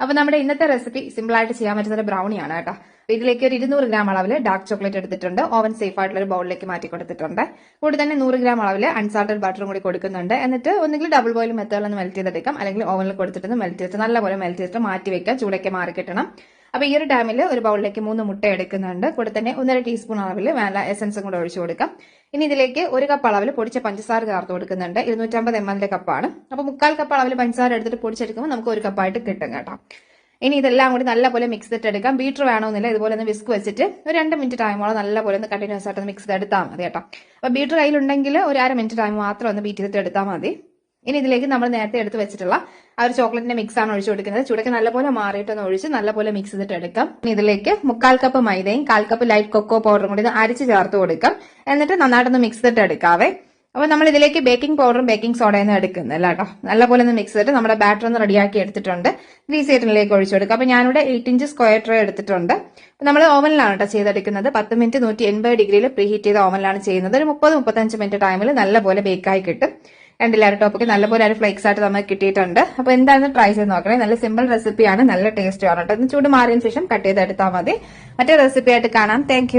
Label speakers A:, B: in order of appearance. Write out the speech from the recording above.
A: അപ്പൊ നമ്മുടെ ഇന്നത്തെ റെസിപ്പി സിമ്പിൾ ആയിട്ട് ചെയ്യാൻ പറ്റുന്ന ഒരു ബ്രൗണിയാണ് കേട്ടോ. ഇതിലേക്ക് ഒരു 200 ഗ്രാം അളവിൽ ഡാർക്ക് ചോക്ലേറ്റ് എടുത്തിട്ടുണ്ട്. ഓവൻ സേഫ് ആയിട്ടുള്ള ഒരു ബൗളിലേക്ക് മാറ്റി കൊടുത്തിട്ടുണ്ട്. കൂടി തന്നെ 100 ഗ്രാം അളവിൽ അൺസാൾട്ടഡ് ബട്ടറും കൂടി കൊടുക്കുന്നുണ്ട്. എന്നിട്ട് ഒന്നുകിൽ ഡബിൾ ബോയിൽ മെത്തേഡിൽ ഒന്ന് മെൽറ്റ് ചെയ്തെടുക്കാം, അല്ലെങ്കിൽ ഓവനിൽ കൊടുത്തിട്ട് മെൽറ്റ് ചെയ്തിട്ട് നല്ലപോലെ മെൽറ്റ് ചെയ്തിട്ട് മാറ്റി വെക്കാം, ചൂടൊക്കെ മാറി കിട്ടണം. അപ്പൊ ഈ ഒരു ടൈമിൽ ഒരു ബൗളിലേക്ക് 3 മുട്ട എടുക്കുന്നുണ്ട്. കൂടെ തന്നെ 1.5 ടീസ്പൂൺ അളവിൽ വാനില എസൻസും കൂടെ ഒഴിച്ചു കൊടുക്കാം. ഇനി ഇതിലേക്ക് 1 കപ്പ് അളവിൽ പൊടിച്ച പഞ്ചസാര ചേർത്ത് കൊടുക്കുന്നുണ്ട്. 250 ml കപ്പാണ്. അപ്പൊ 1/4 കപ്പ് അളവിൽ പഞ്ചസാര എടുത്തിട്ട് പൊടിച്ചെടുക്കുമ്പോൾ നമുക്ക് 1 കപ്പായിട്ട് കിട്ടും കേട്ടോ. ഇനി ഇതെല്ലാം കൂടി നല്ലപോലെ മിക്സ് ചെയ്തിട്ട് എടുക്കാം. ബീറ്റർ വേണമെന്നില്ല, ഇതുപോലെ ഒന്ന് വിസ്ക് വെച്ചിട്ട് ഒരു 2 മിനിറ്റ് ടൈമോളം നല്ലപോലെ ഒന്ന് കണ്ടിന്യൂസ് ആയിട്ട് മിക്സ് ചെയ്ത് എടുത്താൽ മതി കേട്ടോ. അപ്പൊ ബീറ്റർ കയ്യിലുണ്ടെങ്കിൽ ഒരു 1/2 മിനിറ്റ് ടൈം മാത്രം ഒന്ന് ബീറ്റ് ചെയ്തിട്ട് എടുത്താൽ മതി. ഇനി ഇതിലേക്ക് നമ്മൾ നേരത്തെ എടുത്ത് വെച്ചിട്ടുള്ള ആ ഒരു ചോക്ലേറ്റിന്റെ മിക്സ് ആണ് ഒഴിച്ചു കൊടുക്കുന്നത്. ചൂടൊക്കെ നല്ലപോലെ മാറിയിട്ടൊന്ന് ഒഴിച്ച് നല്ലപോലെ മിക്സ് ചെയ്തിട്ട് എടുക്കാം. ഇനി ഇതിലേക്ക് 1/4 കപ്പ് മൈദയും 1/4 കപ്പ് ലൈറ്റ് കൊക്കോ പൗഡറും കൂടി അരിച്ച് ചേർത്ത് കൊടുക്കാം. എന്നിട്ട് നന്നായിട്ടൊന്ന് മിക്സ് ചെയ്തിട്ട് എടുക്കാവേ. അപ്പൊ നമ്മൾ ഇതിലേക്ക് ബേക്കിംഗ് പൗഡറും ബേക്കിംഗ് സോഡയൊന്നും എടുക്കുന്നില്ല കേട്ടോ. നല്ലപോലെ ഒന്ന് മിക്സ് ചെയ്തിട്ട് നമ്മുടെ ബാറ്റർ ഒന്ന് റെഡിയാക്കി എടുത്തിട്ടുണ്ട്. ഗ്രീസേറ്റനിലേക്ക് ഒഴിച്ചു കൊടുക്കുക. അപ്പൊ ഞാനിവിടെ 8 ഇഞ്ച് സ്ക്വയർ ട്രേ എടുത്തിട്ടുണ്ട്. നമ്മൾ ഓവനിലാണ് കേട്ടോ ചെയ്തെടുക്കുന്നത്. 10 മിനിറ്റ് 180 ഡിഗ്രിയിൽ പ്രീ ഹീറ്റ് ചെയ്ത ഓവനിലാണ് ചെയ്യുന്നത്. ഒരു 30-35 മിനിറ്റ് ടൈമിൽ നല്ലപോലെ ബേക്കായി കിട്ടും. കണ്ടില്ല, ടോപ്പൊക്കെ നല്ലപോലെ ഒരു ഫ്ലേക്സ് ആയിട്ട് നമുക്ക് കിട്ടിയിട്ടുണ്ട്. അപ്പൊ എന്തായാലും ട്രൈ ചെയ്ത് നോക്കണേ. നല്ല സിമ്പിൾ റെസിപ്പിയാണ്, നല്ല ടേസ്റ്റ് ആണ് കേട്ടോ. ഇന്ന് ചൂട് മാറിയതിനു ശേഷം കട്ട് ചെയ്തെടുത്താൽ മതി. മറ്റേ റെസിപ്പി ആയിട്ട് കാണാം. താങ്ക്